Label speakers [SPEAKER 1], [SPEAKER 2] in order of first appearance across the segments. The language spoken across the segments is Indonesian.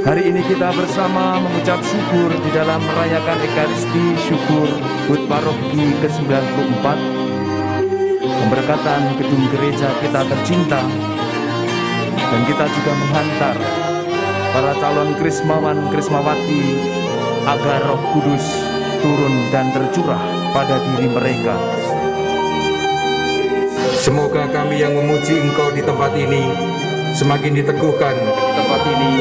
[SPEAKER 1] Hari ini kita bersama mengucap syukur di dalam merayakan Ekaristi Syukur HUT Paroki ke-94, pemberkatan gedung gereja kita tercinta, dan kita juga menghantar para calon krismawan krismawati agar Roh Kudus turun dan tercurah pada diri mereka.
[SPEAKER 2] Semoga kami yang memuji Engkau di tempat ini semakin diteguhkan di tempat ini,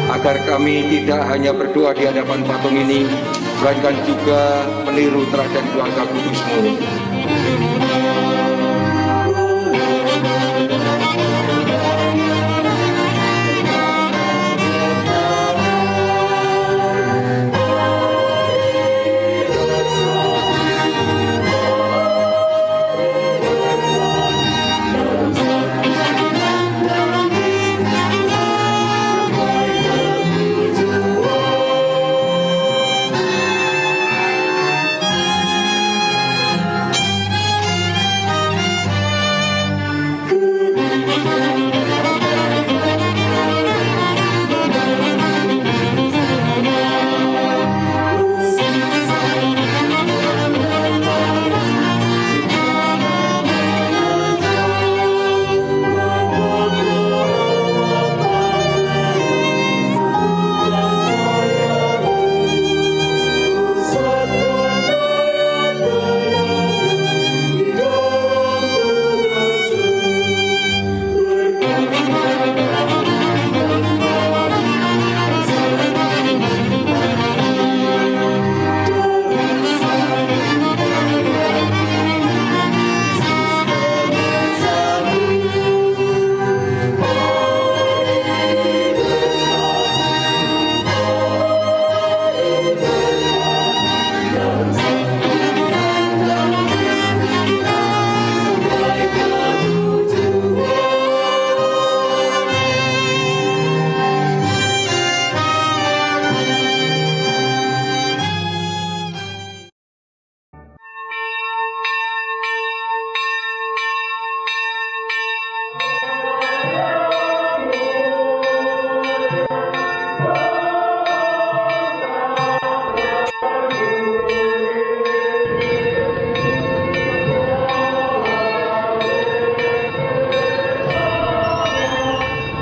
[SPEAKER 2] agar kami tidak hanya berdoa di hadapan patung ini, melainkan juga meniru teladan keluarga kudus-Mu.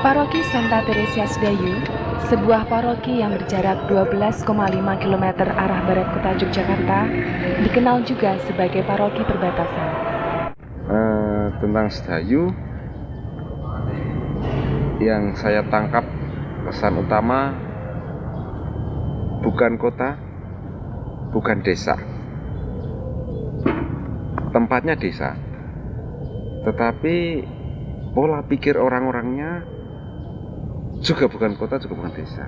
[SPEAKER 3] Paroki Santa Teresia Sedayu, sebuah paroki yang berjarak 12,5 km arah barat kota Yogyakarta, dikenal juga sebagai paroki perbatasan.
[SPEAKER 2] Tentang Sedayu, yang saya tangkap pesan utama, bukan kota, bukan desa. Tempatnya desa, tetapi pola pikir orang-orangnya juga bukan kota, juga bukan desa.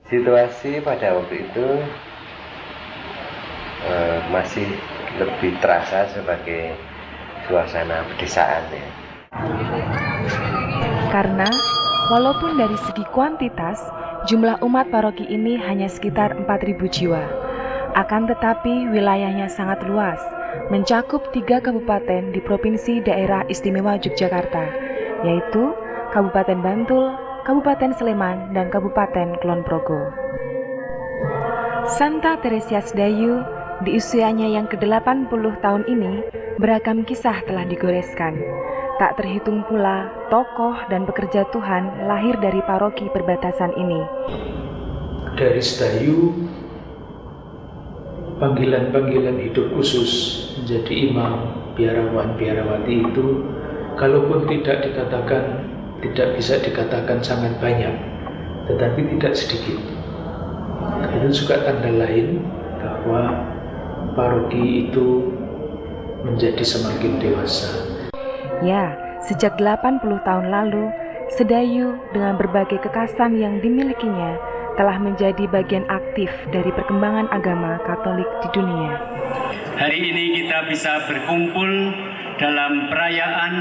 [SPEAKER 4] Situasi pada waktu itu masih lebih terasa sebagai suasana pedesaan ya.
[SPEAKER 3] Karena walaupun dari segi kuantitas jumlah umat paroki ini hanya sekitar 4.000 jiwa, akan tetapi wilayahnya sangat luas, mencakup 3 kabupaten di Provinsi Daerah Istimewa Yogyakarta, yaitu Kabupaten Bantul, Kabupaten Sleman, dan Kabupaten Kulon Progo. Santa Teresias Dayu di usianya yang ke-80 tahun ini beragam kisah telah digoreskan. Tak terhitung pula tokoh dan pekerja Tuhan lahir dari paroki perbatasan ini.
[SPEAKER 5] Dari Sedayu, panggilan-panggilan hidup khusus menjadi imam, biarawan, biarawati itu kalaupun tidak bisa dikatakan sangat banyak, tetapi tidak sedikit. Itu juga tanda lain bahwa paroki itu menjadi semakin dewasa.
[SPEAKER 3] Ya, sejak 80 tahun lalu, Sedayu dengan berbagai kekasan yang dimilikinya telah menjadi bagian aktif dari perkembangan agama Katolik di dunia.
[SPEAKER 6] Hari ini kita bisa berkumpul dalam perayaan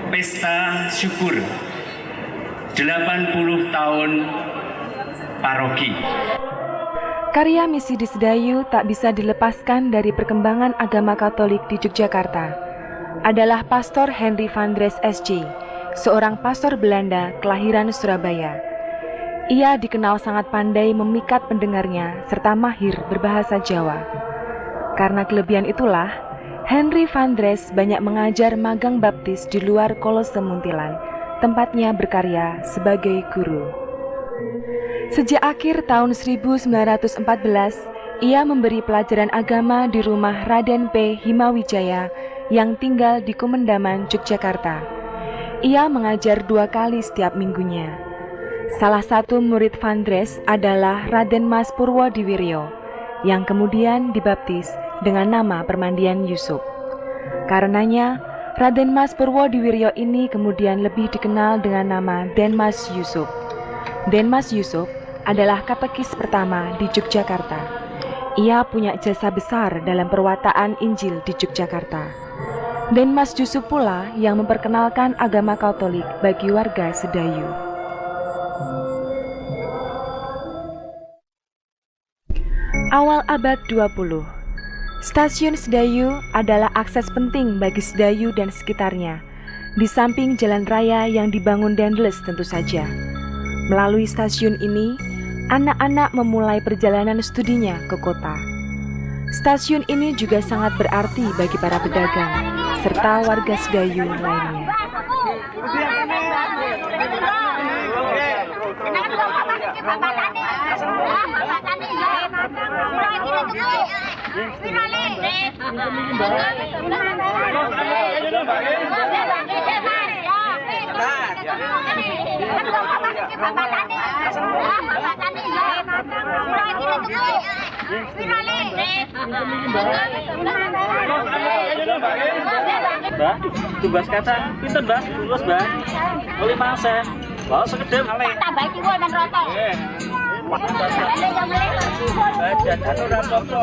[SPEAKER 6] Pesta Syukur 80 tahun paroki.
[SPEAKER 3] Karya misi di Sedayu tak bisa dilepaskan dari perkembangan agama Katolik di Yogyakarta. Adalah Pastor Henry van Dres SJ, seorang pastor Belanda kelahiran Surabaya. Ia dikenal sangat pandai memikat pendengarnya serta mahir berbahasa Jawa. Karena kelebihan itulah, Henry van Dres banyak mengajar magang baptis di luar Kolose Muntilan, tempatnya berkarya sebagai guru. Sejak akhir tahun 1914, ia memberi pelajaran agama di rumah Raden P. Himawijaya yang tinggal di Kumendaman, Yogyakarta. Ia mengajar 2 kali setiap minggunya. Salah satu murid Van Dres adalah Raden Mas Purwodiwiryo, yang kemudian dibaptis dengan nama permandian Yusuf. Karenanya, Raden Mas Purwodiwiryo ini kemudian lebih dikenal dengan nama Den Mas Yusuf. Den Mas Yusuf adalah katekis pertama di Yogyakarta. Ia punya jasa besar dalam perwataan Injil di Yogyakarta. Den Mas Yusuf pula yang memperkenalkan agama Katolik bagi warga Sedayu. Awal abad 20, Stasiun Sedayu adalah akses penting bagi Sedayu dan sekitarnya, di samping jalan raya yang dibangun Dendles tentu saja. Melalui stasiun ini, anak-anak memulai perjalanan studinya ke kota. Stasiun ini juga sangat berarti bagi para pedagang, serta warga Sedayu lainnya.
[SPEAKER 7] Mbak, tumbas kacang, pinten Mbak? Tulus Mbak. 5 sen. Bawa sekedip.
[SPEAKER 8] Tambah kiwo dan rokok.
[SPEAKER 7] Jajan ora apa-apa.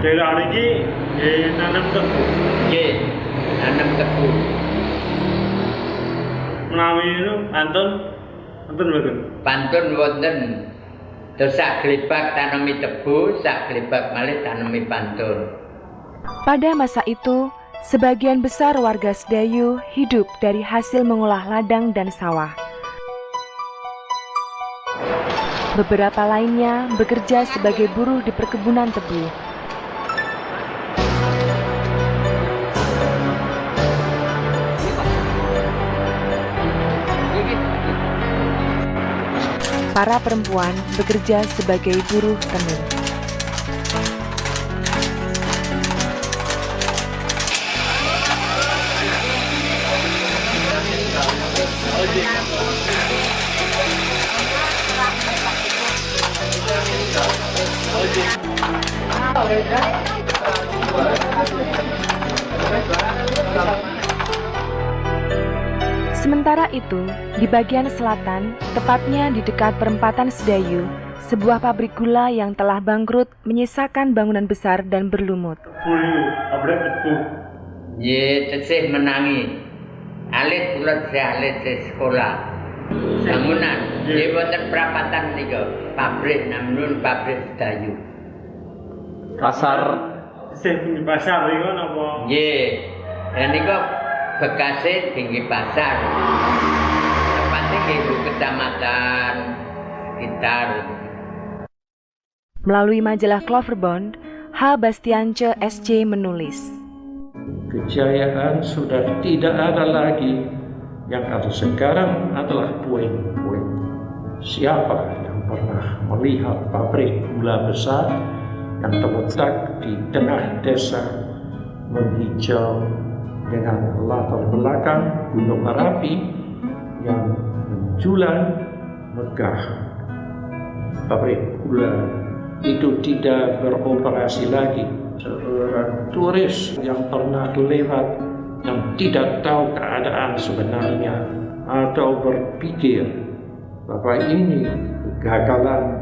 [SPEAKER 9] Daerah ini nanam tebu.
[SPEAKER 4] Nggih, nanam tebu.
[SPEAKER 9] Menawi itu pantun mboten.
[SPEAKER 4] Pantun wonten. Terus sak glebak tanami tebu, sak glebak malih tanami pantun.
[SPEAKER 3] Pada masa itu, sebagian besar warga Sedayu hidup dari hasil mengolah ladang dan sawah. Beberapa lainnya bekerja sebagai buruh di perkebunan tebu. Para perempuan bekerja sebagai buruh tenun. Sementara itu, di bagian selatan, tepatnya di dekat perempatan Sedayu, sebuah pabrik gula yang telah bangkrut menyisakan bangunan besar dan berlumut.
[SPEAKER 4] Ye tesih menangi. Alit kula alit sekolah. Bangunan, ye wonten perapatan nika, pabrik namun pabrik Sedayu.
[SPEAKER 9] Pasar sing pasar iku napa?
[SPEAKER 4] Nggih. Nika bekase tinggi pasar. Tepatnya ke ibu kecamatan sekitar.
[SPEAKER 3] Melalui majalah Cloverbond, H. Bastiance SC menulis,
[SPEAKER 8] kejayaan sudah tidak ada lagi. Yang ada sekarang adalah puing-puing. Siapa yang pernah melihat pabrik gula besar yang terletak di tengah desa menghijau dengan latar belakang Gunung Merapi yang menjulang megah? Pabrik gula itu tidak beroperasi lagi. Seorang turis yang pernah lewat yang tidak tahu keadaan sebenarnya atau berpikir bahwa ini kegagalan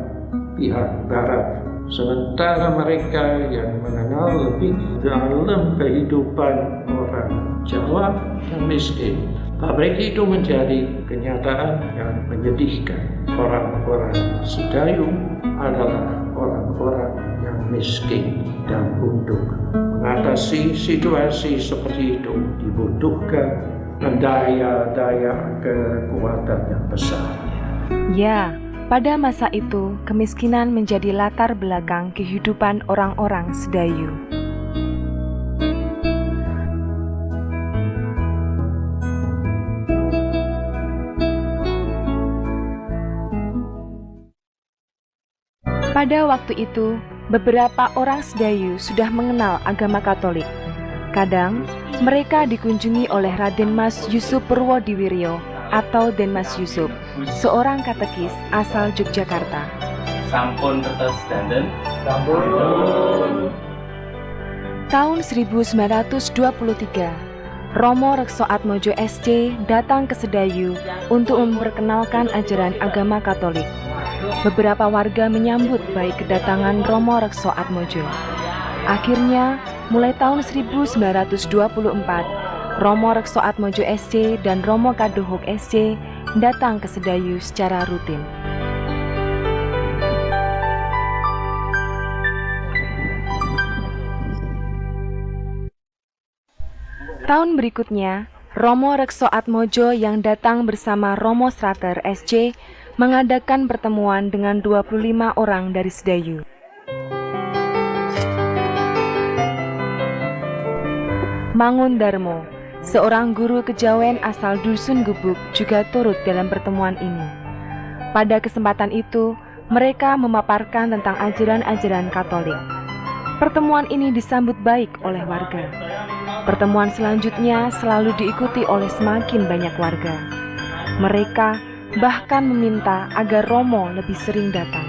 [SPEAKER 8] pihak barat, sementara mereka yang mengenal lebih dalam kehidupan orang Jawa yang miskin. Pabrik itu menjadi kenyataan yang menyedihkan. Orang-orang Sedayu adalah orang-orang yang miskin, dan untuk mengatasi situasi seperti itu dibutuhkan daya kekuatan yang besar.
[SPEAKER 3] Ya, pada masa itu kemiskinan menjadi latar belakang kehidupan orang-orang Sedayu. Pada waktu itu, beberapa orang Sedayu sudah mengenal agama Katolik. Kadang, mereka dikunjungi oleh Raden Mas Yusuf Purwodiwiryo atau Den Mas Yusuf, seorang katekis asal Yogyakarta.
[SPEAKER 7] Sampun tetes danten.
[SPEAKER 3] Tahun 1923, Romo Rekso Atmojo SC datang ke Sedayu untuk memperkenalkan ajaran agama Katolik. Beberapa warga menyambut baik kedatangan Romo Rekso Atmojo. Akhirnya, mulai tahun 1924, Romo Rekso Atmojo SC dan Romo Kadohok SC datang ke Sedayu secara rutin. Tahun berikutnya, Romo Rekso Atmojo yang datang bersama Romo Strater SC mengadakan pertemuan dengan 25 orang dari Sedayu. Mangun Darmo, seorang guru kejawen asal Dusun Gubuk, juga turut dalam pertemuan ini. Pada kesempatan itu, mereka memaparkan tentang ajaran-ajaran Katolik. Pertemuan ini disambut baik oleh warga. Pertemuan selanjutnya selalu diikuti oleh semakin banyak warga. Mereka bahkan meminta agar Romo lebih sering datang.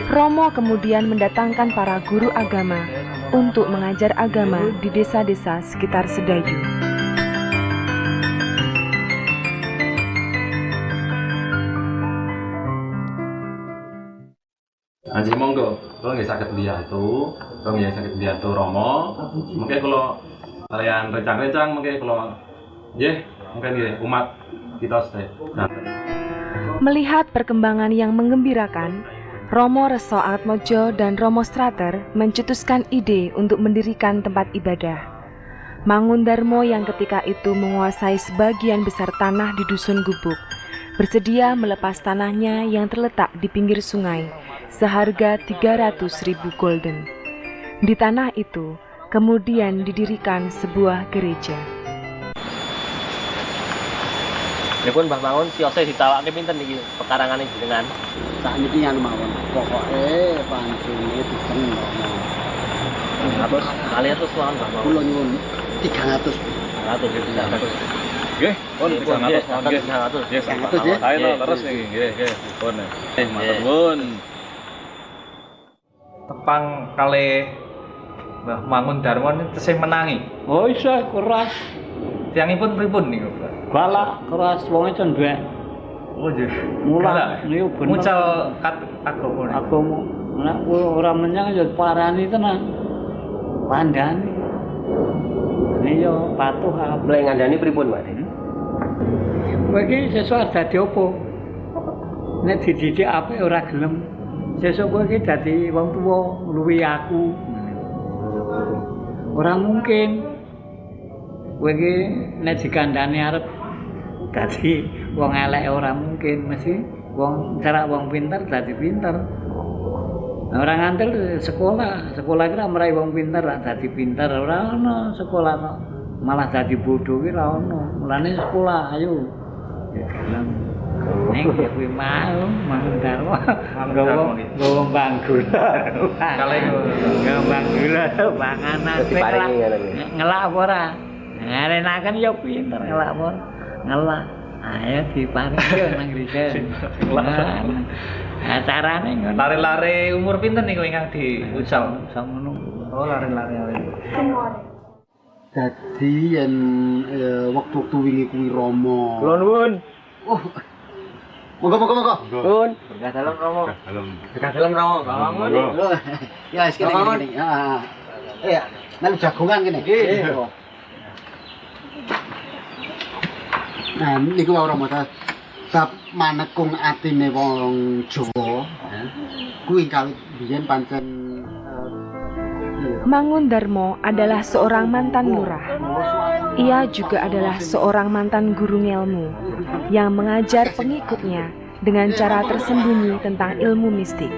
[SPEAKER 3] Romo kemudian mendatangkan para guru agama untuk mengajar agama di desa-desa sekitar Sedayu.
[SPEAKER 10] Haji monggo, kalau nggak sakit lihat Romo, mungkin kalau kalian rencang-rencang, mungkin kalau mungkin umat kita sudah.
[SPEAKER 3] Melihat perkembangan yang menggembirakan, Romo Rekso Atmojo dan Romo Strater mencetuskan ide untuk mendirikan tempat ibadah. Mangun Darmo yang ketika itu menguasai sebagian besar tanah di Dusun Gubuk, bersedia melepas tanahnya yang terletak di pinggir sungai seharga 300.000 gulden. Di tanah itu kemudian didirikan sebuah gereja.
[SPEAKER 7] Ya pun Mbah Mangun siosé ditawake pinten niki pekarangane jenengan?
[SPEAKER 11] Sakniki anu mawon. Pokoke pancene dipen
[SPEAKER 7] Terus kalian terus mawon Mbah Mangun.
[SPEAKER 11] kula nyuwun 300.
[SPEAKER 7] 300 ya bisa.
[SPEAKER 10] Nggih, pun 300 nggih.
[SPEAKER 7] 300.
[SPEAKER 10] Nggih, 300 ya. Ayo terus nggih, nggih. Pun. Matur nuwun.
[SPEAKER 12] pang kali Mbah Mangun Darmo ini tesih menangi.
[SPEAKER 9] Oh iya keras.
[SPEAKER 12] Tiyangipun pripun niku, Pak?
[SPEAKER 9] Galak keras wong itu ndek.
[SPEAKER 12] Oh nggih.
[SPEAKER 9] Mulak niku bener.
[SPEAKER 12] Mucal agama.
[SPEAKER 9] Agama. Nek ora menyang ya parani tenan. Pandani. Ini yo patuh apa.
[SPEAKER 13] Mulai ngandani pripun, Pak?
[SPEAKER 9] Kowe iki sesuk dadi opo? Nek dididik ape ora gelem. Sesuk kowe iki dadi wong tuwa luwi aku. Ora mungkin. Kowe iki nek dikandani arep dadi wong elek ora mungkin, mesti wong cara wong pinter dadi pinter. Ora ngantel sekolah ki ora mrai wong pinter dadi pinter, ora ono sekolah kok. Malah dadi bodoh ki ora ono. Mulane sekolah ayo. Ning kuwi mau Darmo. Nggawa bangkul.
[SPEAKER 12] Kalih
[SPEAKER 9] bangkul panganan ngelak apa ora? Ngarenaken ya pinter ngelak apa? Ngelak. Ayo diparingi nang risen. Acarane ngono.
[SPEAKER 12] Lare-lare umur pinten niku ingkang diucal?
[SPEAKER 9] Ngono.
[SPEAKER 12] Oh, lare-lare awet.
[SPEAKER 11] Dadi yen wektu-wektu wingi kuwi Rama.
[SPEAKER 13] Kula nuwun.
[SPEAKER 11] Oh. Monggo.
[SPEAKER 13] Nuwun.
[SPEAKER 7] Berkah dalam Romo.
[SPEAKER 13] Dekat dalam Rama.
[SPEAKER 7] Bangun.
[SPEAKER 11] Ya wis kene. Heeh. Iya, melu jagongan kene. Nggih. Nah, niku wae Rama bab manekung atine wong Jawa, kuwi kawit biyen pancen
[SPEAKER 3] Mangun Darmo adalah seorang mantan lurah. Ia juga adalah seorang mantan guru ngelmu yang mengajar pengikutnya dengan cara tersembunyi tentang ilmu mistik.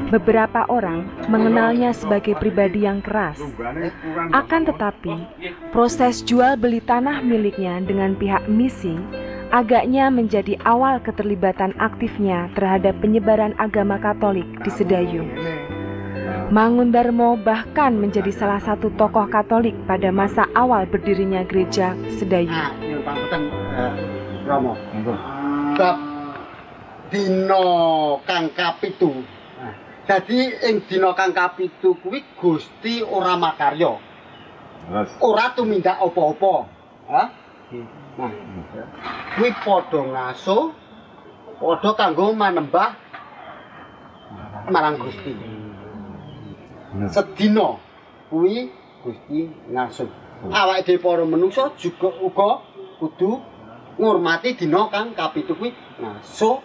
[SPEAKER 3] Beberapa orang mengenalnya sebagai pribadi yang keras. Akan tetapi, proses jual beli tanah miliknya dengan pihak misi agaknya menjadi awal keterlibatan aktifnya terhadap penyebaran agama Katolik di Sedayu. Mangun Darmo bahkan menjadi salah satu tokoh Katolik pada masa awal berdirinya gereja Sedayu.
[SPEAKER 11] Nyuwun pangapunten Rama. Bab dina kang kapitu. Dadi ing dina kang kapitu kuwi Gusti ora makarya. Ora tumindak apa-apa. Nah, kuwi padha ngaso, padha kanggo manembah marang Gusti. Sedina kuwi Gusti ngaso. Awake dhewe para manungsa juga uga kudu ngurmati dina kang kapitu kuwi ngaso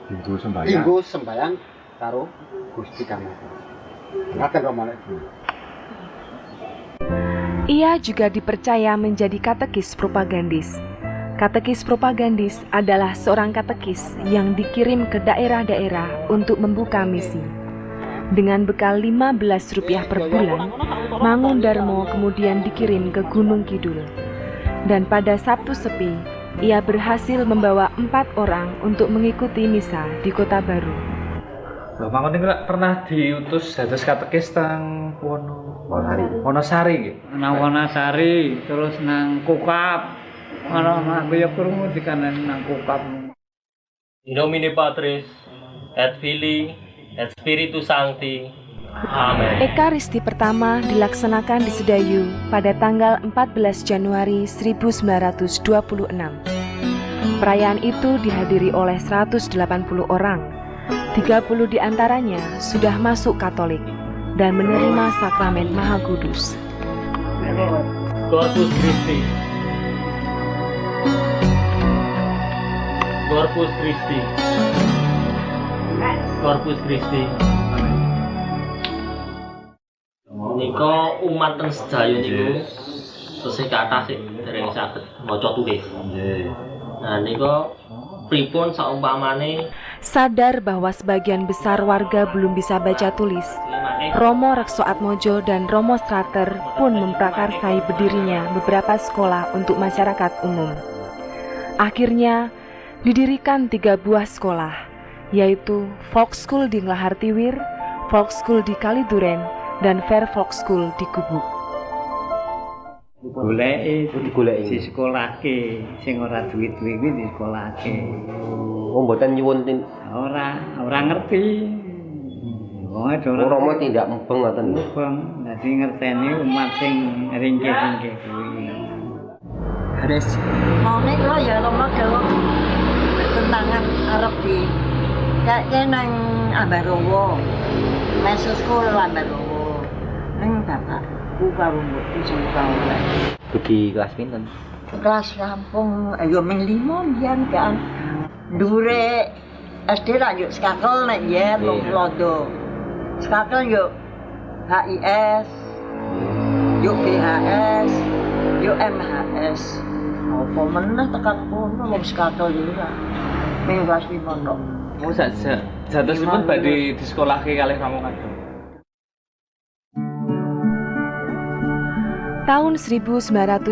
[SPEAKER 11] dinggo sembahyang karo Gusti Kang Maha. Ngaten Rama.
[SPEAKER 3] Ia juga dipercaya menjadi katekis propagandis. Katekis propagandis adalah seorang katekis yang dikirim ke daerah-daerah untuk membuka misi. Dengan bekal Rp15 per bulan, Mangun Darmo kemudian dikirim ke Gunung Kidul. Dan pada Sabtu Sepi, ia berhasil membawa 4 orang untuk mengikuti misa di Kota Baru.
[SPEAKER 12] Mbah Mangun niku pernah diutus dados katekis teng Wonosari nggih.
[SPEAKER 9] Nang Wonosari, terus nang Kokap. Ana aku ya krungu dikandani nang Kokap.
[SPEAKER 7] In nomine Patris et Filii et Spiritus Sancti. Amin.
[SPEAKER 3] Ekaristi pertama dilaksanakan di Sedayu pada tanggal 14 Januari 1926. Perayaan itu dihadiri oleh 180 orang. 30 di antaranya sudah masuk Katolik dan menerima sakramen Maha Kudus.
[SPEAKER 7] Corpus Christi. Corpus Christi. Corpus Christi. Nika umat teng Sedayu niku tesih kathah sik dereng saged maca tulis. Nggih. Nah nika pripun saumpamane
[SPEAKER 3] sadar bahwa sebagian besar warga belum bisa baca tulis, Romo Rekso Atmojo dan Romo Strater pun memprakarsai berdirinya beberapa sekolah untuk masyarakat umum. Akhirnya didirikan 3 buah sekolah, yaitu Folk School di Nglahartiwir, Folk School di Kaliduren, dan Fair Folk School di Gubuk.
[SPEAKER 9] Goleki disekolahke, sing ora duwe-duwe kuwi disekolahke.
[SPEAKER 13] Oh, mboten nyuwun
[SPEAKER 9] ora ngerti.
[SPEAKER 13] Romo tidak mubeng ngoten.
[SPEAKER 9] Mubeng, dadi ngerteni umat sing ringkih-ringkih kuwi. Haris.
[SPEAKER 14] Mau nek lo ya Romo Dawuh bertentangan arep di kayak nang Ambarowo. Mesus sekolah Ambarowo. Nang bapakku karo mbokku sing kawula.
[SPEAKER 13] Ugi kelas pinten?
[SPEAKER 14] Kelas kampung ayo ming 5 mbiyen kan. Dhuwure SD ra yo skakel nek yen wong Londo. Skakel yo HIS, yo BHS, yo MHS. Apa meneh tekan kono wong skakel yo ora. Ming kelas 5 tok.
[SPEAKER 12] Oh, jatosipun badhe disekolahke kalih Romo Kadohuk.
[SPEAKER 3] Tahun 1926,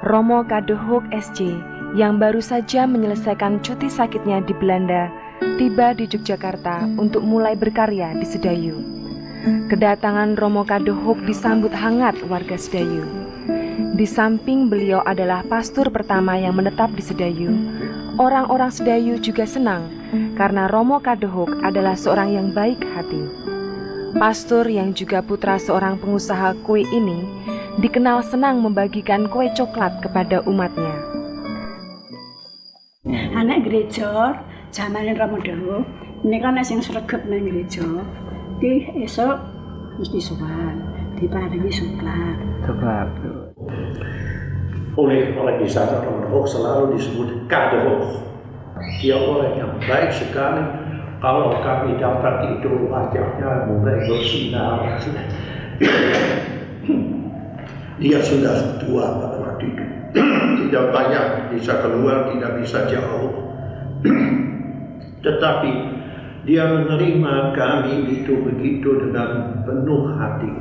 [SPEAKER 3] Romo Kadohuk SC yang baru saja menyelesaikan cuti sakitnya di Belanda tiba di Yogyakarta untuk mulai berkarya di Sedayu. Kedatangan Romo Kadohuk disambut hangat warga Sedayu. Di samping beliau adalah pastor pertama yang menetap di Sedayu, orang-orang Sedayu juga senang karena Romo Kadohuk adalah seorang yang baik hati. Pastor yang juga putra seorang pengusaha kue ini dikenal senang membagikan kue coklat kepada umatnya.
[SPEAKER 15] Anak gereja zaman Romo Dawuh ini kan sing sregep nang gereja iki esuk mesti sowan diparingi coklat.
[SPEAKER 8] Oleh orang di sana Romo Dawuh selalu disebut Kadohuk. Dia orang yang baik sekali. Kalau kami dapat itu wajahnya mulai bersinar. Dia sudah tua pada waktu itu. Tidak banyak bisa keluar, tidak bisa jauh. Tetapi dia menerima kami itu begitu dengan penuh hati.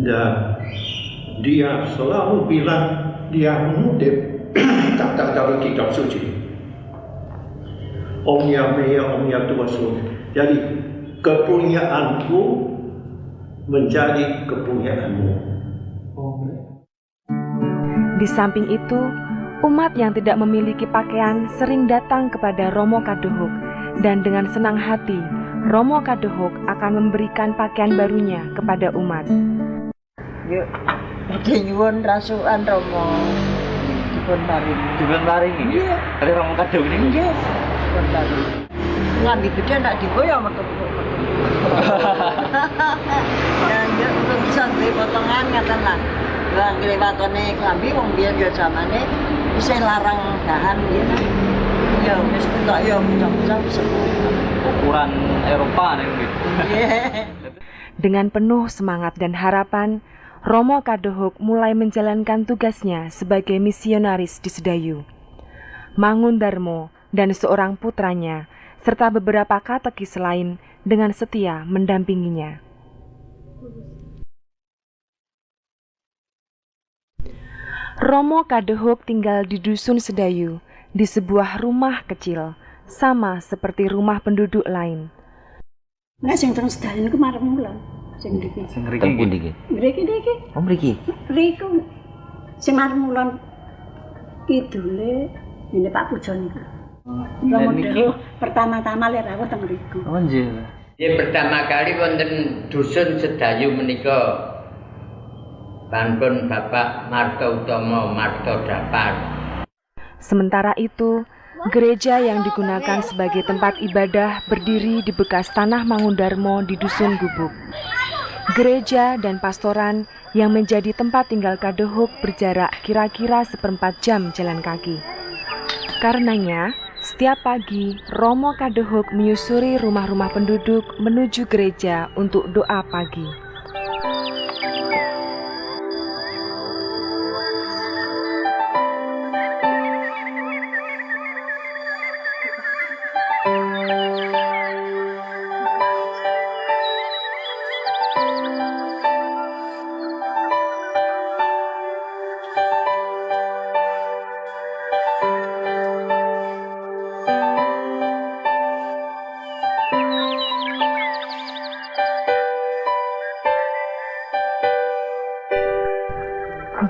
[SPEAKER 8] Dan dia selalu bilang dia mengutip kata dalam kitab suci. Omnia mea, omnia tua sum. Jadi kepunyaanku menjadi kepunyaanmu.
[SPEAKER 3] Di samping itu, umat yang tidak memiliki pakaian sering datang kepada Romo Kadohuk dan dengan senang hati, Romo Kadohuk akan memberikan pakaian barunya kepada umat.
[SPEAKER 14] Yuk, nyuwun rasukan Romo. Dipun paringi.
[SPEAKER 12] Iya. Kali Romo Kadohuk ini.
[SPEAKER 14] Nggih. Dipun paringi. Ngambi gede ndak diboyo metu. Ya, untuk bisa beli potongan ngaten lah. Lah nglewatane klambi wong biyen ya zamane isih larang dahan ngene. Ya wis entuk ya mudah-mudahan bisa.
[SPEAKER 12] Ukuran Eropa nih.
[SPEAKER 3] Dengan penuh semangat dan harapan, Romo Kadohuk mulai menjalankan tugasnya sebagai misionaris di Sedayu. Mangundarmo dan seorang putranya serta beberapa katekis lain dengan setia mendampinginya. Romo Kadohuk tinggal di Dusun Sedayu, di sebuah rumah kecil, sama seperti rumah penduduk lain.
[SPEAKER 15] Nah, sing teng Sedayu niku marep mulan. Sing mriki.
[SPEAKER 13] Sing mriki nggih.
[SPEAKER 15] Mriki.
[SPEAKER 13] Oh mriki.
[SPEAKER 15] Mriku sing marep mulan kidule ini Pak Pujo niku. Romo Dawuh pertama-tama lek rawuh teng mriku.
[SPEAKER 12] Oh nggih.
[SPEAKER 4] Pertama kali wonten Dusun Sedayu menika Panpun Bapak Marto Utomo Marto Dapar.
[SPEAKER 3] Sementara itu, gereja yang digunakan sebagai tempat ibadah berdiri di bekas tanah Mangundarmo di Dusun Gubuk. Gereja dan pastoran yang menjadi tempat tinggal Kadohuk berjarak kira-kira 1/4 jam jalan kaki. Karenanya, setiap pagi Romo Kadohuk menyusuri rumah-rumah penduduk menuju gereja untuk doa pagi.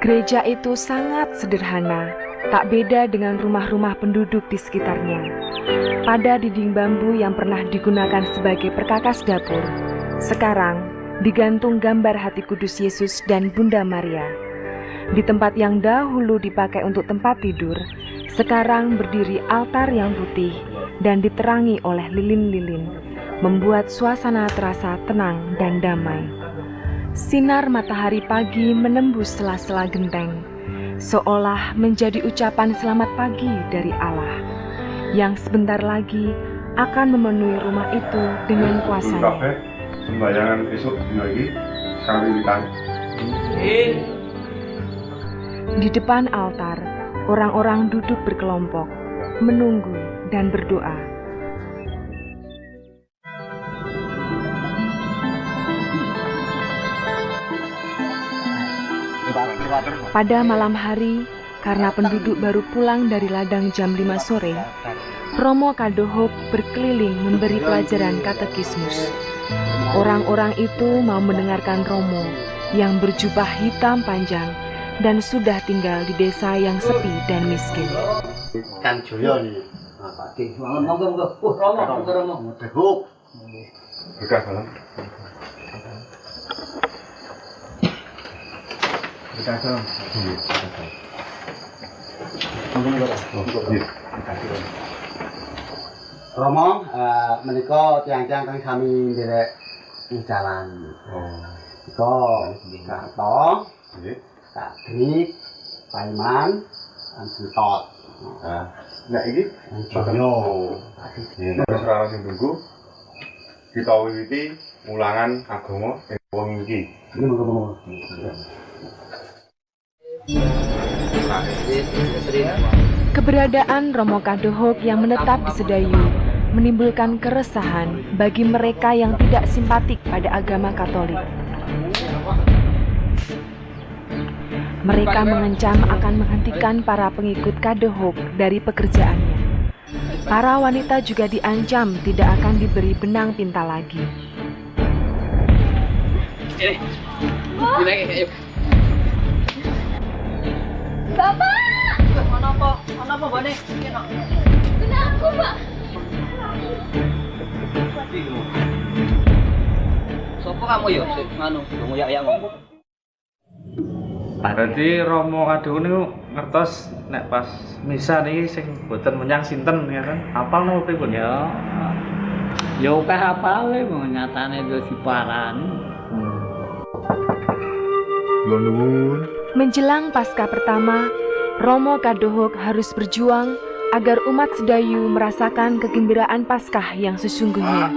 [SPEAKER 3] Gereja itu sangat sederhana, tak beda dengan rumah-rumah penduduk di sekitarnya. Pada dinding bambu yang pernah digunakan sebagai perkakas dapur, sekarang digantung gambar hati kudus Yesus dan Bunda Maria. Di tempat yang dahulu dipakai untuk tempat tidur, sekarang berdiri altar yang putih dan diterangi oleh lilin-lilin, membuat suasana terasa tenang dan damai. Sinar matahari pagi menembus sela-sela genteng, seolah menjadi ucapan selamat pagi dari Allah, yang sebentar lagi akan memenuhi rumah itu dengan kuasa-Nya.
[SPEAKER 16] Sembayangan esok dino iki kang wiwitan.
[SPEAKER 3] Di depan altar, orang-orang duduk berkelompok, menunggu dan berdoa. Pada malam hari, karena penduduk baru pulang dari ladang jam 5 sore, Romo Kadohok berkeliling memberi pelajaran katekismus. Orang-orang itu mau mendengarkan Romo yang berjubah hitam panjang dan sudah tinggal di desa yang sepi dan miskin.
[SPEAKER 11] Kan Joyo nih, Pak Ki. Monggo. Romo. Kadohok.
[SPEAKER 16] Berkah salam.
[SPEAKER 11] Romo, menika tiang-tiang kang sami nderek ing jalan. Iko Kak Tong, Kak Drik, Pak Iman, lan Sintot.
[SPEAKER 16] Nek iki
[SPEAKER 11] Joyo.
[SPEAKER 16] nek wis ora sing tunggu kita wiwiti mulangan agama ing wong iki.
[SPEAKER 11] Monggo.
[SPEAKER 3] Keberadaan Romo Kadohok yang menetap di Sedayu menimbulkan keresahan bagi mereka yang tidak simpatik pada agama Katolik. Mereka mengancam akan menghentikan para pengikut Kadohok dari pekerjaannya. Para wanita juga diancam tidak akan diberi benang pinta lagi.
[SPEAKER 17] Bapak! Mana apa bane? Benar aku, Pak.
[SPEAKER 9] Sopo kamu ya? Nganu, ngoyak-ngoyak ngomong.
[SPEAKER 12] Berarti Romo Kadohok niku ngertos nek pas misa niki sing boten menyang sinten ya kan? Apal napa pripun ya?
[SPEAKER 9] Ya akeh apale mau nyatane wis diparani.
[SPEAKER 3] Menjelang Paskah pertama, Romo Kadohok harus berjuang agar umat Sedayu merasakan kegembiraan Paskah yang sesungguhnya.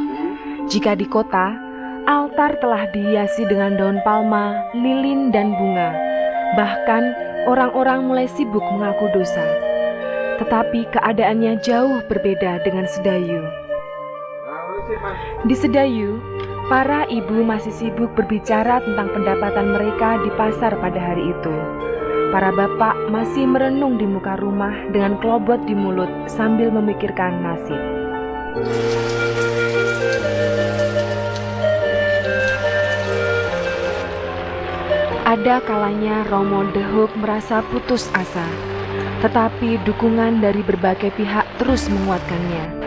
[SPEAKER 3] Jika di kota, altar telah dihiasi dengan daun palma, lilin, dan bunga. Bahkan, orang-orang mulai sibuk mengaku dosa. Tetapi keadaannya jauh berbeda dengan Sedayu. Di Sedayu, para ibu masih sibuk berbicara tentang pendapatan mereka di pasar pada hari itu. Para bapak masih merenung di muka rumah dengan kelobot di mulut sambil memikirkan nasib. Ada kalanya Romo Kadohok merasa putus asa, tetapi dukungan dari berbagai pihak terus menguatkannya.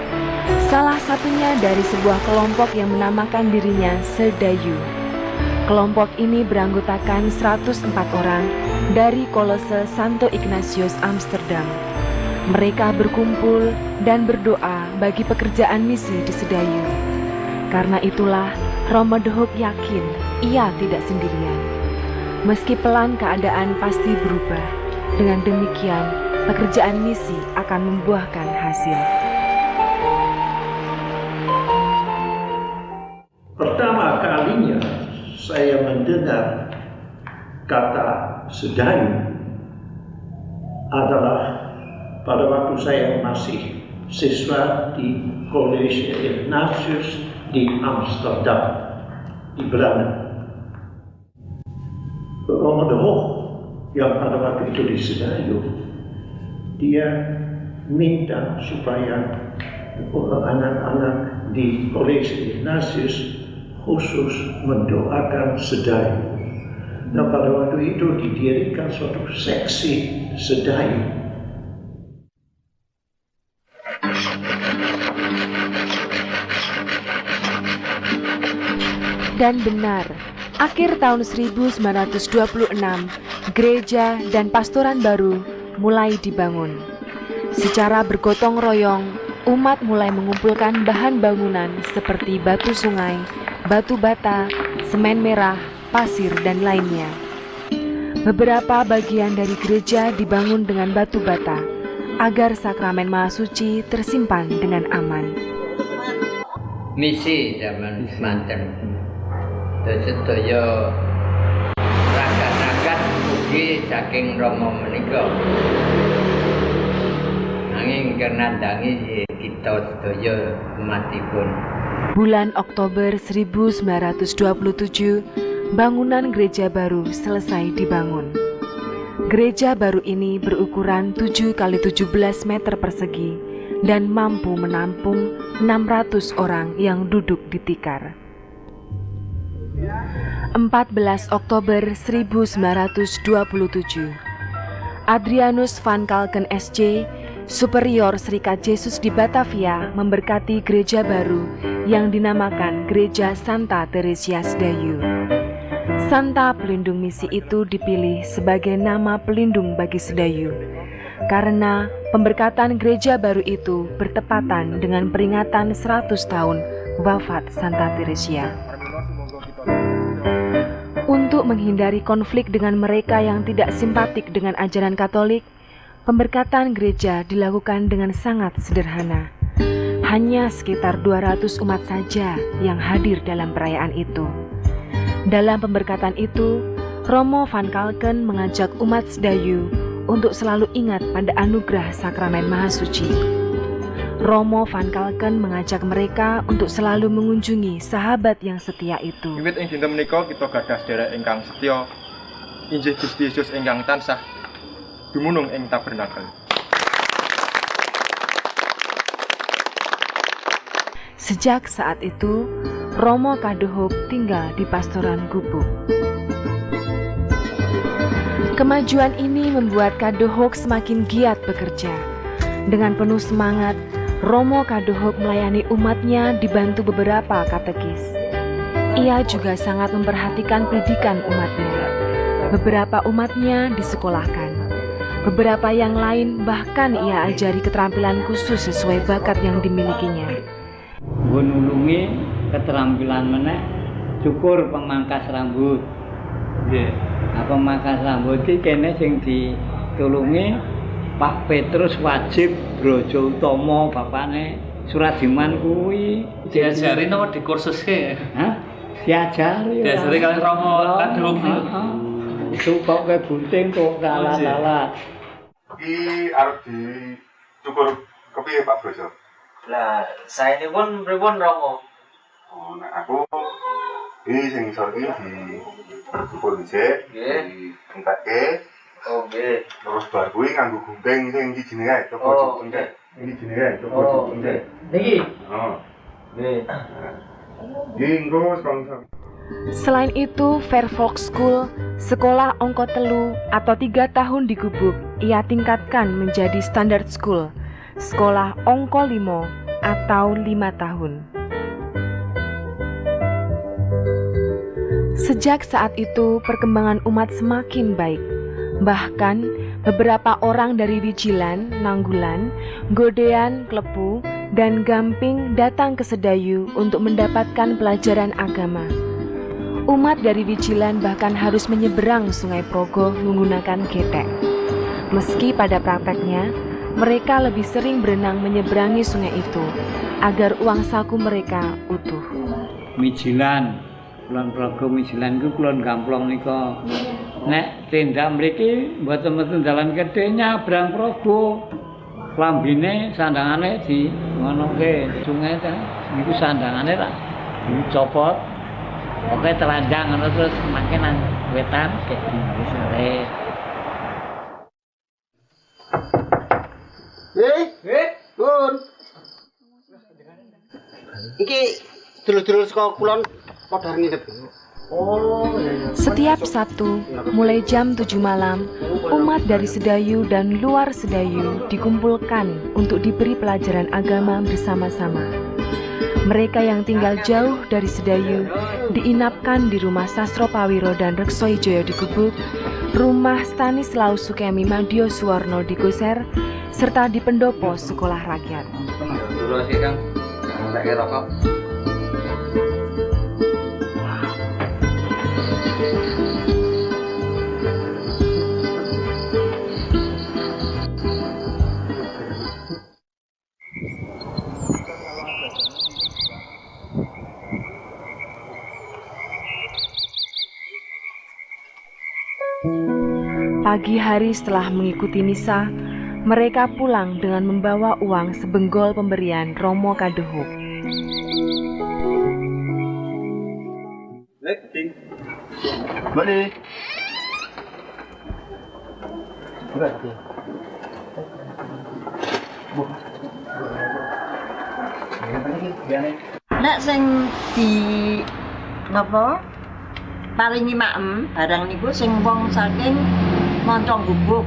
[SPEAKER 3] Salah satunya dari sebuah kelompok yang menamakan dirinya Sedayu. Kelompok ini beranggotakan 104 orang dari Kolose Santo Ignatius Amsterdam. Mereka berkumpul dan berdoa bagi pekerjaan misi di Sedayu. Karena itulah Romo Kadohok yakin ia tidak sendirian. Meski pelan keadaan pasti berubah. Dengan demikian, pekerjaan misi akan membuahkan hasil.
[SPEAKER 8] Pertama kalinya saya mendengar kata Sedayu adalah pada waktu saya masih siswa di College Ignatius di Amsterdam, di Belanda. Romo Kadohok yang pada waktu itu di Sedayu, dia minta supaya anak-anak di College Ignatius khusus mendoakan Sedayu. Nah, pada waktu itu didirikan suatu seksi Sedayu
[SPEAKER 3] Dan benar, akhir tahun 1926, gereja dan pastoran baru mulai dibangun. Secara bergotong royong, umat mulai mengumpulkan bahan bangunan seperti batu sungai, batu bata, semen merah, pasir, dan lainnya. Beberapa bagian dari gereja dibangun dengan batu bata agar sakramen Maha Suci tersimpan dengan aman.
[SPEAKER 4] Misi zaman semanten. Sedaya ragat-ragat mugi saking Rama menika. Nanging karena dangi kita sedaya umatipun.
[SPEAKER 3] Bulan Oktober 1927, bangunan gereja baru selesai dibangun. Gereja baru ini berukuran 7 x 17 meter persegi dan mampu menampung 600 orang yang duduk di tikar. 14 Oktober 1927, Adrianus van Kalken SC, Superior Serikat Yesus di Batavia, memberkati gereja baru yang dinamakan Gereja Santa Teresia Sedayu. Santa Pelindung Misi itu dipilih sebagai nama pelindung bagi Sedayu, karena pemberkatan gereja baru itu bertepatan dengan peringatan 100 tahun wafat Santa Teresia. Untuk menghindari konflik dengan mereka yang tidak simpatik dengan ajaran Katolik, pemberkatan gereja dilakukan dengan sangat sederhana. Hanya sekitar 200 umat saja yang hadir dalam perayaan itu. Dalam pemberkatan itu, Romo van Kalken mengajak umat Sedayu untuk selalu ingat pada anugerah sakramen Maha Suci. Romo van Kalken mengajak mereka untuk selalu mengunjungi sahabat yang setia itu.
[SPEAKER 18] Wiwit ing dinten menika kita gadah sedherek ingkang setya injih Gusti Yesus ingkang tansah dumunung ing tabernakel.
[SPEAKER 3] Sejak saat itu, Romo Kadohok tinggal di pastoran Gubuk. Kemajuan ini membuat Kadohok semakin giat bekerja. Dengan penuh semangat, Romo Kadohok melayani umatnya dibantu beberapa katekis. Ia juga sangat memperhatikan pendidikan umatnya. Beberapa umatnya disekolahkan. Beberapa yang lain bahkan ia ajari keterampilan khusus sesuai bakat yang dimilikinya.
[SPEAKER 9] Gue nulungi keterampilan meneh cukur pemangkas rambut. Nah, pemangkas rambut iki kene sing ditulungi Pak Petrus Wajib Brojo Utomo, bapakne Suradiman kuwi.
[SPEAKER 5] Diajari napa dikursuske?
[SPEAKER 9] Hah? Diajari.
[SPEAKER 5] Diajari kalian Romo Kadohok.
[SPEAKER 9] Itu kok ke gunting kok kalah-kalah.
[SPEAKER 16] Iki arep dicukur kepiye Pak Brojo?
[SPEAKER 5] Lah, saya ini pun pripun Romo?
[SPEAKER 16] Oh, nek aku iki sing isor iki dicukur dhisik, dientekke.
[SPEAKER 5] Oh, nggih.
[SPEAKER 16] Terus bar kuwi nganggo gunting sing iki jenenge coba dipuntek. Iki jenenge coba dipuntek.
[SPEAKER 5] Niki.
[SPEAKER 16] Oh.
[SPEAKER 5] Nggih.
[SPEAKER 16] Iki engko sponsor.
[SPEAKER 3] Selain itu, Fairfax School, sekolah ongko telu atau 3 tahun di Gubuk, ia tingkatkan menjadi standard school, sekolah ongko 5 atau 5 tahun. Sejak saat itu, perkembangan umat semakin baik. Bahkan, beberapa orang dari Wijilan, Nanggulan, Godean, Klepu, dan Gamping datang ke Sedayu untuk mendapatkan pelajaran agama. Umat dari Wijilan bahkan harus menyeberang Sungai Progo menggunakan getek. Meski pada prakteknya, mereka lebih sering berenang menyeberangi sungai itu agar uang saku mereka utuh.
[SPEAKER 9] Wijilan, Kulon Progo Wijilan ku kulon Gamplong nika. Nek tenda mriki mboten mboten dalan gedhe nyabrang Progo. Klambine sandangane di ngonoke sungai ta. Niku sandangane tak dicopot. Oke telanjang ngono terus makin nang wetan kayak di sore.
[SPEAKER 11] Pun. Iki dulur-dulur saka kulon padha nginep.
[SPEAKER 3] Setiap Sabtu, mulai jam 7 malam, umat dari Sedayu dan luar Sedayu dikumpulkan untuk diberi pelajaran agama bersama-sama. Mereka yang tinggal jauh dari Sedayu diinapkan di rumah Sastro Pawiro dan Rekso Ijoyo di Gubuk, rumah Stanislaus Sukemi Madio Suwarno di Goser, serta di pendopo sekolah rakyat.
[SPEAKER 5] Dulu sih Kang, pakai rokok.
[SPEAKER 3] Pagi hari setelah mengikuti misa, mereka pulang dengan membawa uang sebenggol pemberian Romo Kadohuk.
[SPEAKER 8] Balik.
[SPEAKER 14] Nek sing di napa paringi maem barang niku sing wong saking Moncong Gubuk.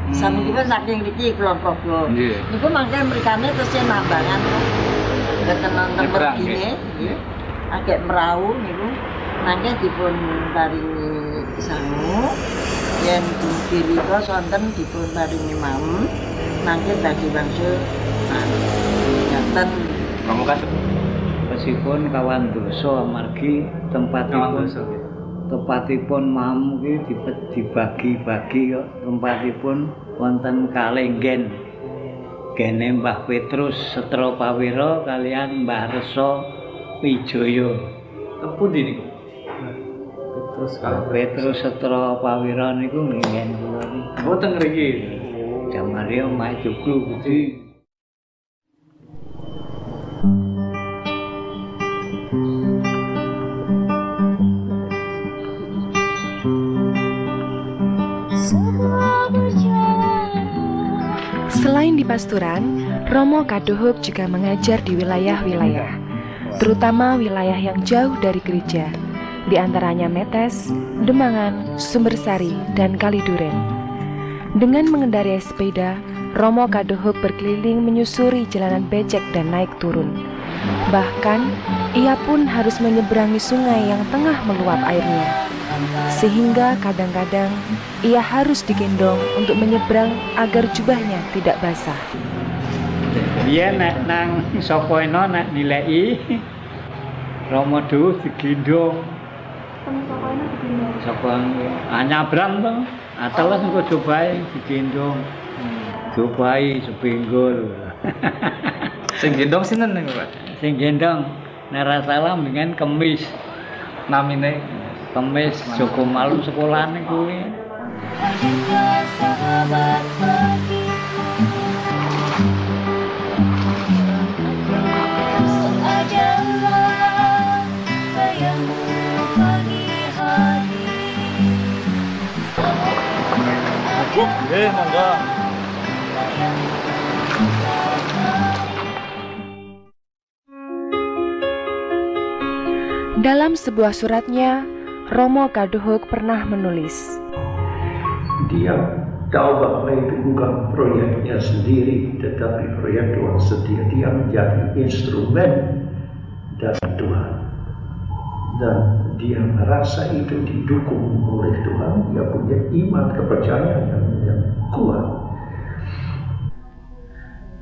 [SPEAKER 14] Sampun saking mriki Kulon Progo. Niku mangke mrikane tesih nambangan boten nonton mrikine nggih. Agek merau niku mangke dipun paringi sangu. Yen dirika sonten dipun paringi maem mangke badhe wangsul ngaten.
[SPEAKER 9] Kamu kasih. Meskipun kawan dosa amargi tempatipun mam iki dibagi-bagi kok. Tempatipun wonten kalenggen. Gene Mbah Petrus Setro Pawiro kalian Mbah Reso Wijoyo.
[SPEAKER 12] Pundi niku?
[SPEAKER 9] Petrus Setro Pawiro niku nggen kula niki.
[SPEAKER 12] Mboten ngriki.
[SPEAKER 9] Jamario Mae Joglo Budi.
[SPEAKER 3] Selain di pasturan, Romo Kadohuk juga mengajar di wilayah-wilayah, terutama wilayah yang jauh dari gereja, di antaranya Metes, Demangan, Sumbersari, dan Kaliduren. Dengan mengendarai sepeda, Romo Kadohuk berkeliling menyusuri jalanan becek dan naik turun. Bahkan, ia pun harus menyeberangi sungai yang tengah meluap airnya. Sehingga kadang-kadang ia harus digendong untuk menyeberang agar jubahnya tidak basah.
[SPEAKER 9] Dia nek nang saka eno nek nilai Romo Duh digendong. Saka nyabrang to, ateles engko jubahe digendong. Jubahe sebenggol.
[SPEAKER 12] Sing gendong sinten niku, Pak?
[SPEAKER 9] Sing gendong nek ra salah mingen Kemis.
[SPEAKER 12] Namine
[SPEAKER 9] Kemis Joko Malu sekolahane kuwi.
[SPEAKER 12] Monggo.
[SPEAKER 3] Dalam sebuah suratnya, Romo Kadohuk pernah menulis,
[SPEAKER 8] Dia tahu bahwa itu bukan proyeknya sendiri, tetapi proyek Tuhan setia. Dia menjadi instrumen dari Tuhan. Dan dia merasa itu didukung oleh Tuhan. Dia punya iman kepercayaan yang kuat.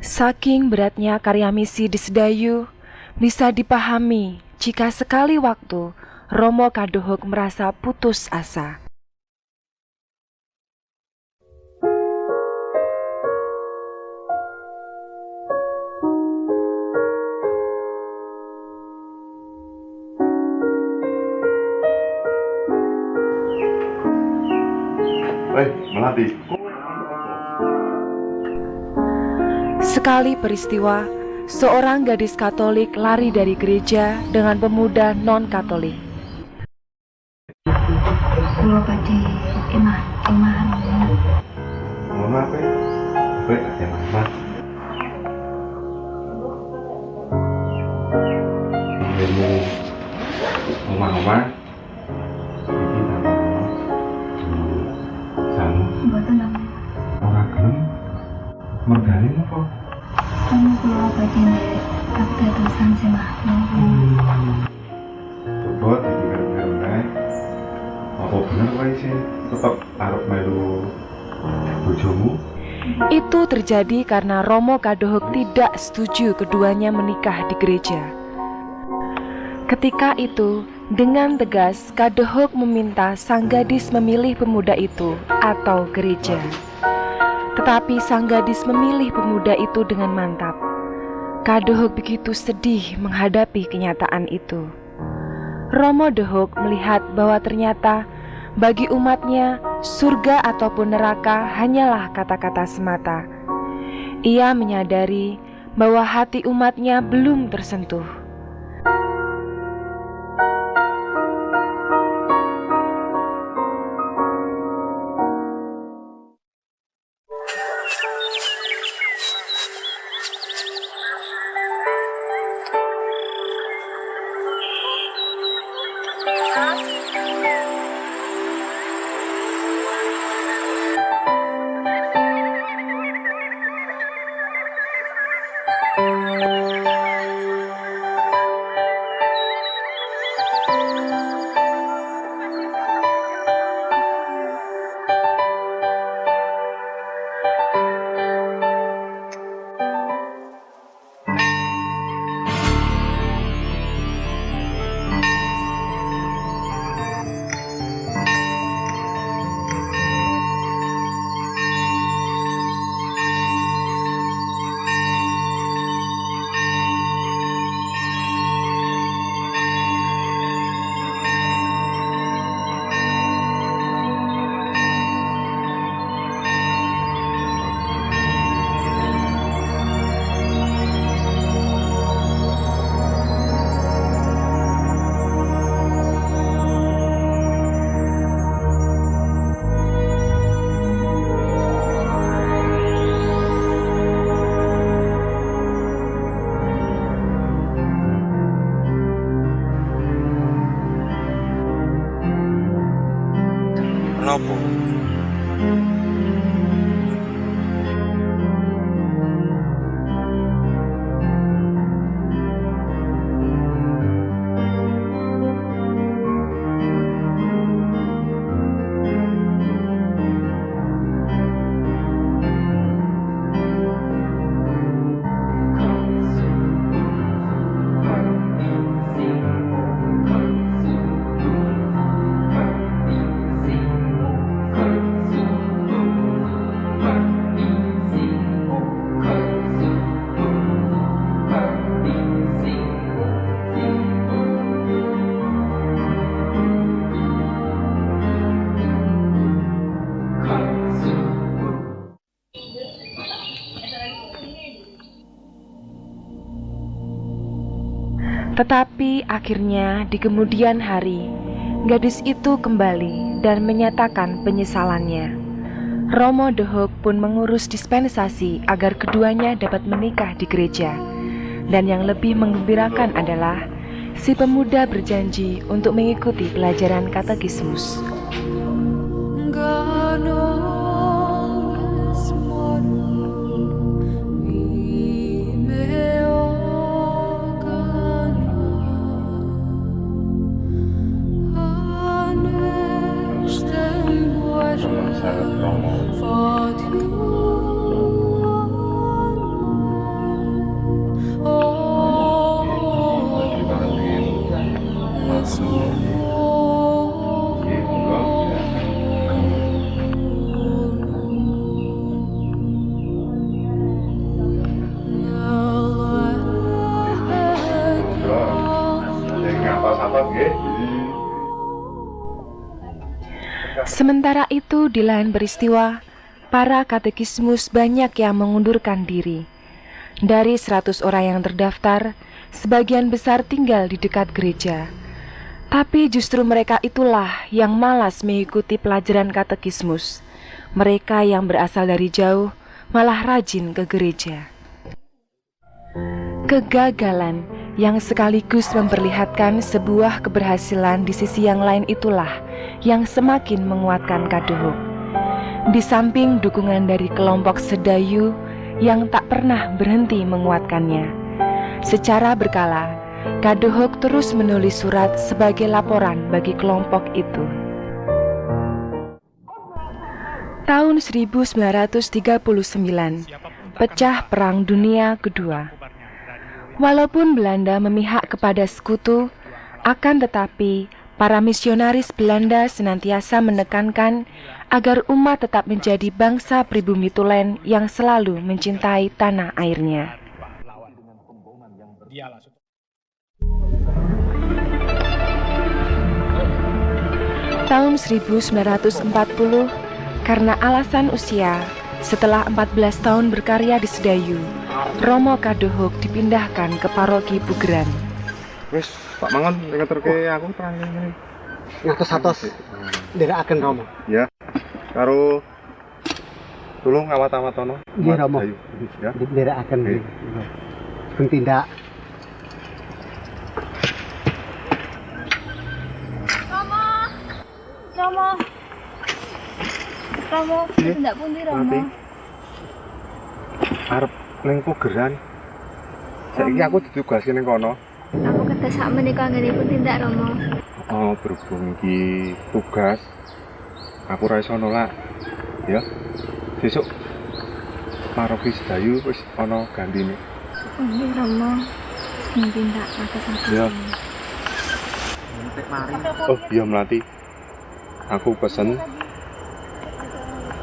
[SPEAKER 3] saking beratnya karya misi di Sedayu, bisa dipahami jika sekali waktu Romo Kadohuk merasa putus asa.
[SPEAKER 16] Melati.
[SPEAKER 3] Sekali peristiwa, seorang gadis Katolik lari dari gereja dengan pemuda non-Katolik.
[SPEAKER 15] Kulo badhe imahan.
[SPEAKER 16] Mama apa? Baik, ya Mama. Mama.
[SPEAKER 15] Mboten apa.
[SPEAKER 16] Ora gelem. Mergane apa?
[SPEAKER 15] Kamu kulo badhe
[SPEAKER 17] keputusan sing aku.
[SPEAKER 16] Coba dipikir-pikir meneh. Apa bener kowe sih tetep arep melu bojomu?
[SPEAKER 3] Itu terjadi karena Romo Kadohok tidak setuju keduanya menikah di gereja. Ketika itu, dengan tegas Kadohok meminta sang gadis memilih pemuda itu atau gereja. Tetapi sang gadis memilih pemuda itu dengan mantap. Kadohok begitu sedih menghadapi kenyataan itu. Romo Dohok melihat bahwa ternyata bagi umatnya, surga ataupun neraka hanyalah kata-kata semata. Ia menyadari bahwa hati umatnya belum tersentuh.
[SPEAKER 18] Kenapa?
[SPEAKER 3] Tetapi akhirnya di kemudian hari, gadis itu kembali dan menyatakan penyesalannya. Romo Dohok pun mengurus dispensasi agar keduanya dapat menikah di gereja. Dan yang lebih menggembirakan adalah si pemuda berjanji untuk mengikuti pelajaran katekismus. Sementara itu di lain peristiwa, para katekismus banyak yang mengundurkan diri. Dari 100 orang yang terdaftar, sebagian besar tinggal di dekat gereja. Tapi justru mereka itulah yang malas mengikuti pelajaran katekismus. Mereka yang berasal dari jauh malah rajin ke gereja. Kegagalan yang sekaligus memperlihatkan sebuah keberhasilan di sisi yang lain itulah yang semakin menguatkan Kadohok. Di samping dukungan dari kelompok sedayu yang tak pernah berhenti menguatkannya, Secara berkala, Kadohok terus menulis surat sebagai laporan bagi kelompok itu. Tahun 1939, pecah Perang Dunia Kedua. Walaupun Belanda memihak kepada sekutu, akan tetapi para misionaris Belanda senantiasa menekankan agar umat tetap menjadi bangsa pribumi tulen yang selalu mencintai tanah airnya. Tahun 1940, karena alasan usia, setelah 14 tahun berkarya di Sedayu, Romo Kadohok dipindahkan ke paroki Bugeran.
[SPEAKER 16] Wis, Pak Mangun ngeterke aku terang ngene.
[SPEAKER 11] Ngatos-atos nderekaken Romo.
[SPEAKER 16] Ya. Karo tulung awat-awatono.
[SPEAKER 11] Nggih Romo.
[SPEAKER 16] Ya.
[SPEAKER 11] Nderekaken. Pun tindak.
[SPEAKER 17] Romo, tindak pundi Romo?
[SPEAKER 16] Arep ning Pugeran. Saiki aku ditugaske ning kono.
[SPEAKER 17] Aku ketes sak menika nggenipun tindak Romo.
[SPEAKER 16] Oh, berhubung iki tugas. Aku ra iso nolak. Ya. Besok paroki Sedayu wis ana gantine.
[SPEAKER 17] Nggih Romo. Sing tindak atas-atas.
[SPEAKER 16] Ya. Oh, iya Melati. Aku pesen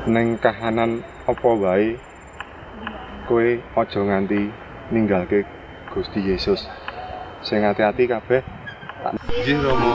[SPEAKER 16] neng kahanan apa wae kowe aja nganti ninggalke Gusti Yesus. Sing ati-ati kabeh. Nggih Romo.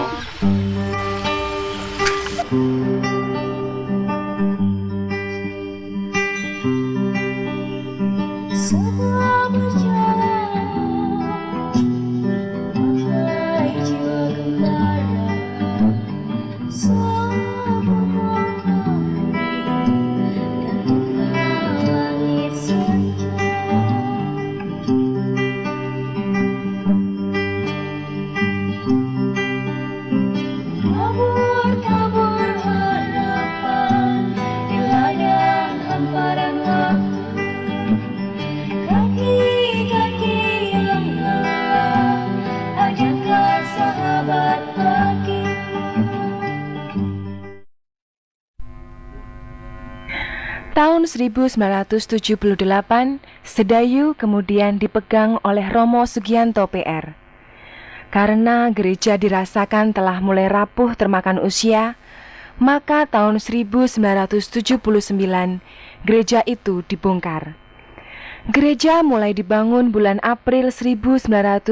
[SPEAKER 3] Tahun 1978, Sedayu kemudian dipegang oleh Romo Sugianto PR. Karena gereja dirasakan telah mulai rapuh termakan usia, maka tahun 1979 gereja itu dibongkar. Gereja mulai dibangun bulan April 1980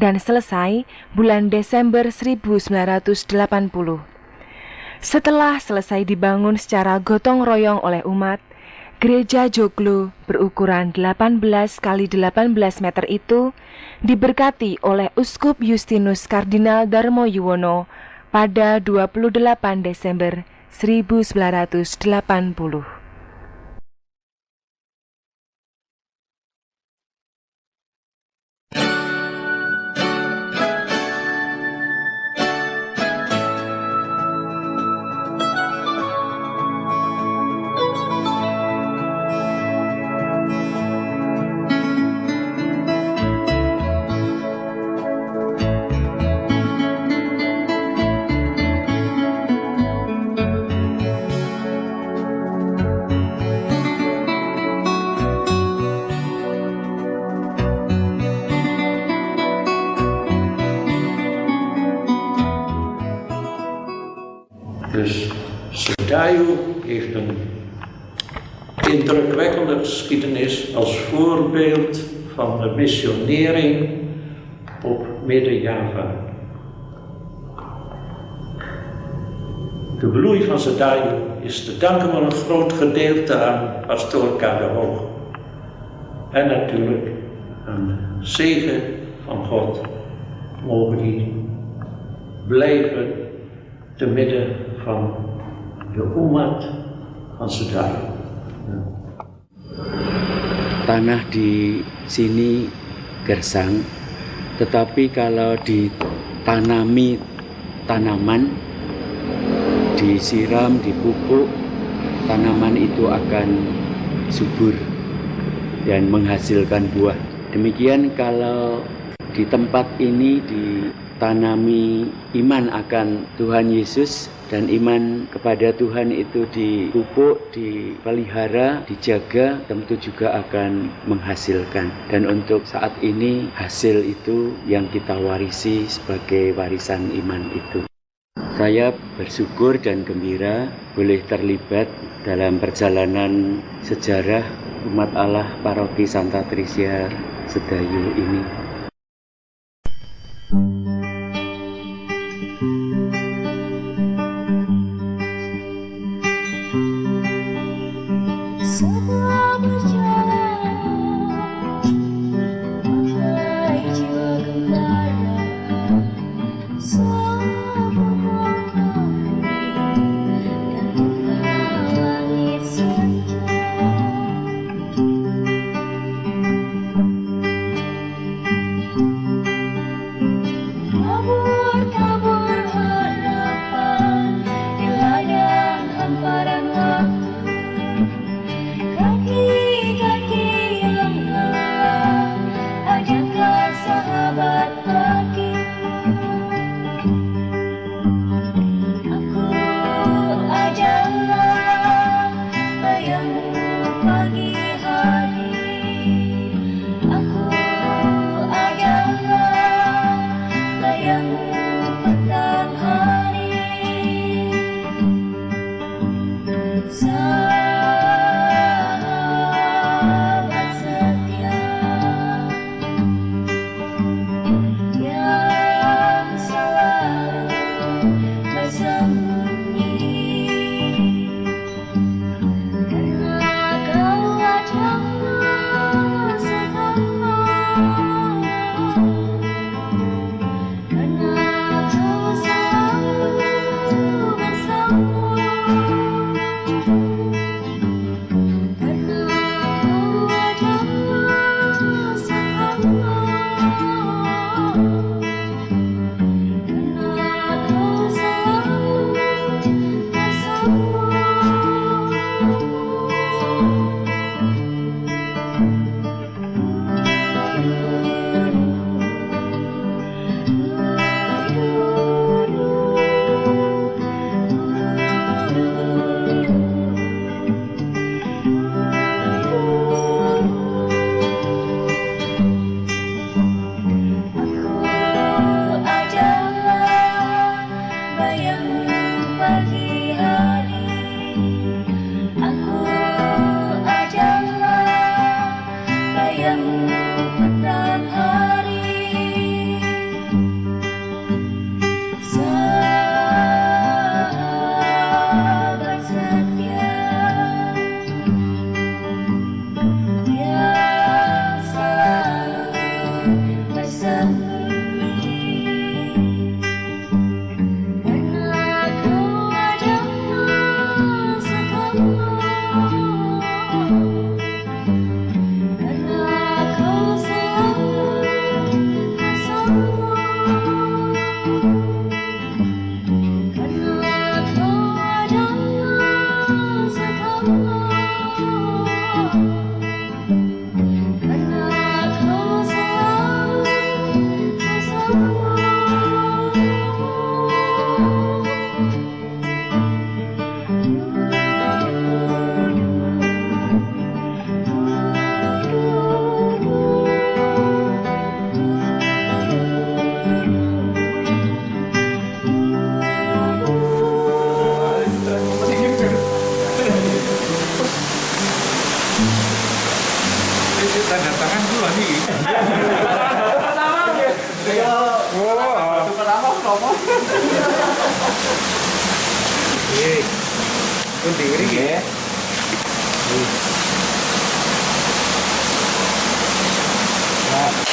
[SPEAKER 3] dan selesai bulan Desember 1980. Setelah selesai dibangun secara gotong royong oleh umat, gereja Joglo berukuran 18 x 18 meter itu diberkati oleh Uskup Justinus Kardinal Darmo Yuwono pada 28 Desember 1980.
[SPEAKER 19] Dus Sedayu heeft een indrukwekkende geschiedenis als voorbeeld van de missionering op Midden-Java. De bloei van Sedayu is te danken voor een groot gedeelte aan pastoor Kadohok en natuurlijk aan de zegen van God. Mogen die blijven te midden van de umat van Sedayu.
[SPEAKER 20] Tanah di sini gersang, tetapi kalau ditanami tanaman, disiram, dipupuk, tanaman itu akan subur dan menghasilkan buah. Demikian kalau di tempat ini ditanami iman akan Tuhan Yesus dan iman kepada Tuhan itu dipupuk, dipelihara, dijaga, tentu juga akan menghasilkan. Dan untuk saat ini hasil itu yang kita warisi sebagai warisan iman itu. Saya bersyukur dan gembira boleh terlibat dalam perjalanan sejarah umat Allah Paroki Santa Trisya Sedayu ini.
[SPEAKER 12] Tanda tangan dulu nih. Nah.